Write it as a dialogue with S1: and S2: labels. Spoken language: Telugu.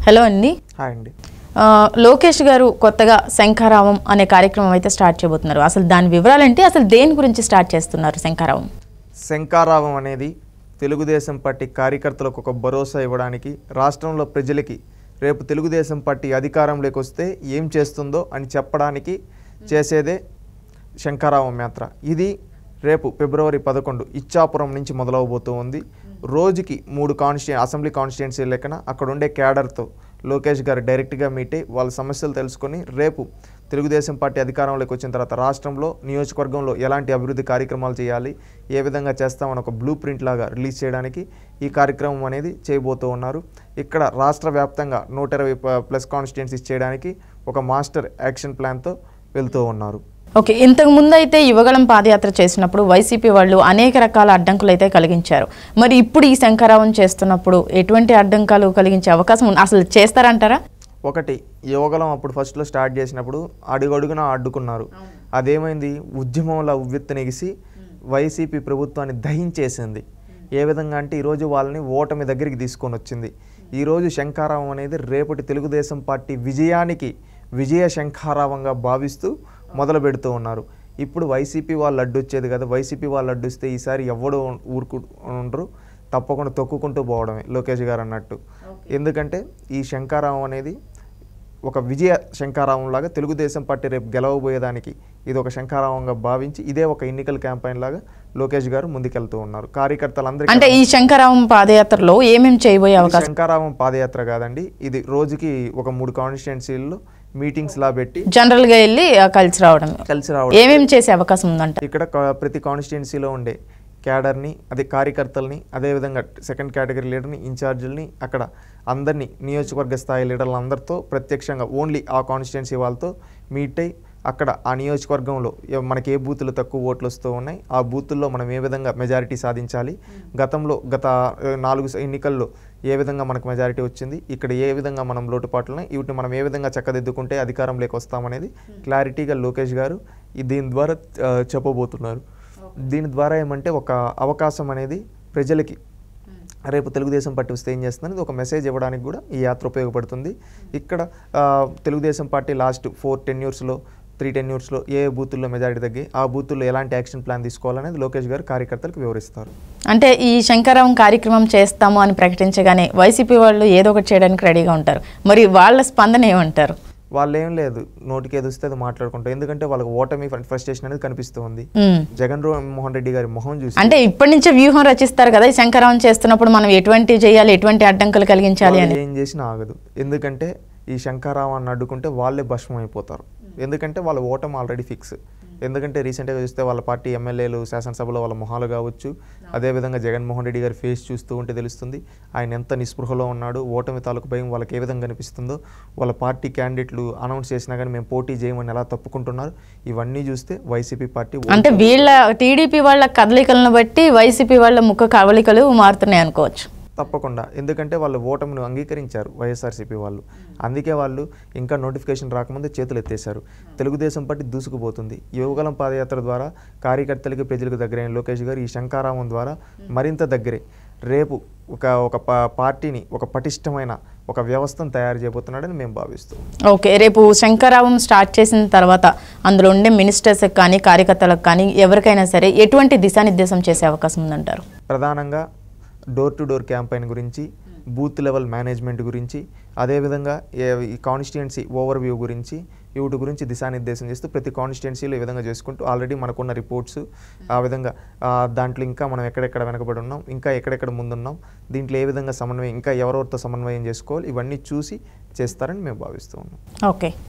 S1: హలో అండి.
S2: హాయ్ అండి.
S1: లోకేష్ గారు కొత్తగా శంఖారావం అనే కార్యక్రమం అయితే స్టార్ట్ చేయబోతున్నారు. అసలు దాని వివరాలేంటి, అసలు దేని గురించి స్టార్ట్ చేస్తున్నారు శంఖారావం?
S2: శంఖారావం అనేది తెలుగుదేశం పార్టీ కార్యకర్తలకు ఒక భరోసా ఇవ్వడానికి, రాష్ట్రంలో ప్రజలకి రేపు తెలుగుదేశం పార్టీ అధికారంలోకి వస్తే ఏం చేస్తుందో అని చెప్పడానికి చేసేదే శంఖారావం యాత్ర. ఇది రేపు ఫిబ్రవరి 11 ఇచ్చాపురం నుంచి మొదలవబోతూ ఉంది. రోజుకి 3 అసెంబ్లీ కాన్స్టిట్యున్సీ లెక్కన అక్కడ ఉండే క్యాడర్తో లోకేష్ గారు డైరెక్ట్గా మీట్ అయ్యి వాళ్ళ సమస్యలు తెలుసుకొని రేపు తెలుగుదేశం పార్టీ అధికారంలోకి వచ్చిన తర్వాత రాష్ట్రంలో నియోజకవర్గంలో ఎలాంటి అభివృద్ధి కార్యక్రమాలు చేయాలి, ఏ విధంగా చేస్తామని ఒక బ్లూ ప్రింట్ లాగా రిలీజ్ చేయడానికి ఈ కార్యక్రమం అనేది చేయబోతూ ఉన్నారు. ఇక్కడ రాష్ట్ర వ్యాప్తంగా 120+ కాన్స్టిట్యున్సీస్ చేయడానికి ఒక మాస్టర్ యాక్షన్ ప్లాన్తో వెళ్తూ ఉన్నారు.
S1: ఓకే, ఇంతకు ముందు అయితే యువగళం పాదయాత్ర చేసినప్పుడు వైసీపీ వాళ్ళు అనేక రకాల అడ్డంకులు అయితే కలిగించారు. మరి ఇప్పుడు ఈ శంఖారావం చేస్తున్నప్పుడు ఎటువంటి అడ్డంకాలు కలిగించే అవకాశం అసలు చేస్తారంటారా?
S2: ఒకటి, యువగళం అప్పుడు ఫస్ట్లో స్టార్ట్ చేసినప్పుడు అడుగడుగున అడ్డుకున్నారు. అదేమైంది, ఉద్యమంలో ఉవ్వెత్తునెగిసి వైసీపీ ప్రభుత్వాన్ని దహించేసింది. ఏ విధంగా అంటే ఈరోజు వాళ్ళని ఓటమి దగ్గరికి తీసుకొని వచ్చింది. ఈరోజు శంఖారావం అనేది రేపటి తెలుగుదేశం పార్టీ విజయానికి విజయ శంఖారావంగా భావిస్తూ మొదలు పెడుతూ ఉన్నారు. ఇప్పుడు వైసీపీ వాళ్ళు అడ్డొచ్చేది కదా, వైసీపీ వాళ్ళు అడ్డొస్తే ఈసారి ఎవడు ఊరుకుంటారు, తప్పకుండా తొక్కుకుంటూ పోవడమే లోకేష్ గారు అన్నట్టు. ఎందుకంటే ఈ శంఖారావం అనేది ఒక విజయ శంఖారావం లాగా తెలుగుదేశం పార్టీ రేపు గెలవబోయేదానికి ఇది ఒక శంఖారావంగా భావించి ఇదే ఒక ఎన్నికల క్యాంపెయిన్ లాగా లోకేష్ గారు ముందుకెళ్తూ ఉన్నారు. కార్యకర్తలందరూ
S1: అంటే ఈ శంఖారావం పాదయాత్రలో ఏమేమి చేయబోయే అవకాశం?
S2: శంఖారావం పాదయాత్ర కాదండి, ఇది రోజుకి ఒక 3 కాన్స్టిట్యున్సీల్లో మీటింగ్స్ లా పెట్టి
S1: జనరల్ గా వెళ్ళి కలిసి రావడం ఏమేమి చేసే అవకాశం ఉందంట.
S2: ఇక్కడ ప్రతి కాన్స్టిట్యున్సీలో ఉండే క్యాడర్ని, అదే కార్యకర్తల్ని, అదేవిధంగా సెకండ్ కేటగిరీ లీడర్ని, ఇన్ఛార్జీలని, అక్కడ అందరినీ నియోజకవర్గ స్థాయి లీడర్లు అందరితో ప్రత్యక్షంగా ఓన్లీ ఆ కాన్స్టిట్యున్సీ వాళ్ళతో మీట్ అయ్యి అక్కడ ఆ నియోజకవర్గంలో మనకి ఏ బూతులు తక్కువ ఓట్లు వస్తూ ఉన్నాయి, ఆ బూతుల్లో మనం ఏ విధంగా మెజారిటీ సాధించాలి, గత 4 ఎన్నికల్లో ఏ విధంగా మనకు మెజారిటీ వచ్చింది, ఇక్కడ ఏ విధంగా మనం లోటుపాట్లని వీటిని మనం ఏ విధంగా చక్కదిద్దుకుంటే అధికారంలోకి వస్తామనేది క్లారిటీగా లోకేష్ గారు దీని ద్వారా చెప్పబోతున్నారు. దీని ద్వారా ఏమంటే ఒక అవకాశం అనేది ప్రజలకి రేపు తెలుగుదేశం పార్టీ వస్తే ఏం చేస్తుందని ఒక మెసేజ్ ఇవ్వడానికి కూడా ఈ యాత్ర ఉపయోగపడుతుంది. ఇక్కడ తెలుగుదేశం పార్టీ లాస్ట్ 4 టెన్యూర్స్లో 3 టెన్యూర్స్లో ఏ బూతుల్లో మెజారిటీ తగ్గి ఆ బూతుల్లో ఎలాంటి యాక్షన్ ప్లాన్ తీసుకోవాలనేది లోకేష్ గారు కార్యకర్తలకు వివరిస్తారు.
S1: అంటే ఈ శంఖారావం కార్యక్రమం చేస్తాము అని ప్రకటించగానే వైసీపీ వాళ్ళు ఏదో ఒకటి చేయడానికి రెడీగా ఉంటారు. మరి వాళ్ళ స్పందన ఏమంటారు?
S2: వాళ్ళు ఏం లేదు, నోటికి ఏది వస్తే అది మాట్లాడుకుంటారు. ఎందుకంటే వాళ్ళకి ఓటమి ఫ్రస్ట్రేషన్ అనేది కనిపిస్తూ ఉంది. జగన్మోహన్ రెడ్డి గారి మొహం చూసి
S1: అంటే ఇప్పటి నుంచే వ్యూహం రచిస్తారు కదా, ఈ శంఖారావం చేస్తున్నప్పుడు మనం ఎటువంటి చేయాలి, ఎటువంటి అడ్డంకులు కలిగించాలి అని.
S2: ఏం చేసినా ఆగదు. ఎందుకంటే ఈ శంఖారావాన్ని అడ్డుకుంటే వాళ్ళే భస్మం అయిపోతారు. ఎందుకంటే వాళ్ళ ఓటమి ఆల్రెడీ ఫిక్స్. ఎందుకంటే రీసెంట్గా చూస్తే వాళ్ళ పార్టీ ఎమ్మెల్యేలు శాసనసభలో వాళ్ళ మొహాలు కావచ్చు, అదేవిధంగా జగన్మోహన్ రెడ్డి గారి ఫేస్ చూస్తూ ఉంటే తెలుస్తుంది ఆయన ఎంత నిస్పృహలో ఉన్నాడు, ఓటమి తాలూకు భయం వాళ్ళకి ఏ విధంగా కనిపిస్తుందో, వాళ్ళ పార్టీ క్యాండిడేట్లు అనౌన్స్ చేసినా కానీ మేము పోటీ చేయమని ఎలా తప్పుకుంటున్నారు, ఇవన్నీ చూస్తే వైసీపీ పార్టీ
S1: అంటే వీళ్ళ టీడీపీ వాళ్ళ కదలికలను బట్టి వైసీపీ వాళ్ళ ముఖ కవలికలు మారుతున్నాయి అనుకోవచ్చు.
S2: తప్పకుండా, ఎందుకంటే వాళ్ళు ఓటమిని అంగీకరించారు వైఎస్ఆర్సీపీ వాళ్ళు. అందుకే వాళ్ళు ఇంకా నోటిఫికేషన్ రాకముందే చేతులు ఎత్తేశారు. తెలుగుదేశం పార్టీ దూసుకుపోతుంది. యువగళం పాదయాత్ర ద్వారా కార్యకర్తలకి ప్రజలకు దగ్గరైన లోకేష్ గారు ఈ శంఖారావం ద్వారా మరింత దగ్గరే రేపు ఒక పార్టీని, ఒక పటిష్టమైన ఒక వ్యవస్థను తయారు చేయబోతున్నాడని మేము భావిస్తాం.
S1: ఓకే, రేపు శంఖారావం స్టార్ట్ చేసిన తర్వాత అందులో ఉండే మినిస్టర్స్కి కానీ కార్యకర్తలకు కానీ ఎవరికైనా సరే ఎటువంటి దిశానిర్దేశం చేసే అవకాశం ఉందంటారు?
S2: ప్రధానంగా డోర్ టు డోర్ క్యాంపెయిన్ గురించి, బూత్ లెవెల్ మేనేజ్మెంట్ గురించి, అదేవిధంగా ఈ కాన్స్టిట్యున్సీ ఓవర్వ్యూ గురించి, వీటి గురించి దిశానిర్దేశం చేస్తూ ప్రతి కాన్స్టిట్యున్సీలో ఈ విధంగా చేసుకుంటూ ఆల్రెడీ మనకున్న రిపోర్ట్స్ ఆ విధంగా దాంట్లో ఇంకా మనం ఎక్కడెక్కడ వెనకబడి ఉన్నాం, ఇంకా ఎక్కడెక్కడ ముందున్నాం, దీంట్లో ఏ విధంగా సమన్వయం, ఇంకా ఎవరెవరితో సమన్వయం చేసుకోవాలి, ఇవన్నీ చూసి చేస్తారని మేము భావిస్తూ ఉన్నాం.
S1: ఓకే.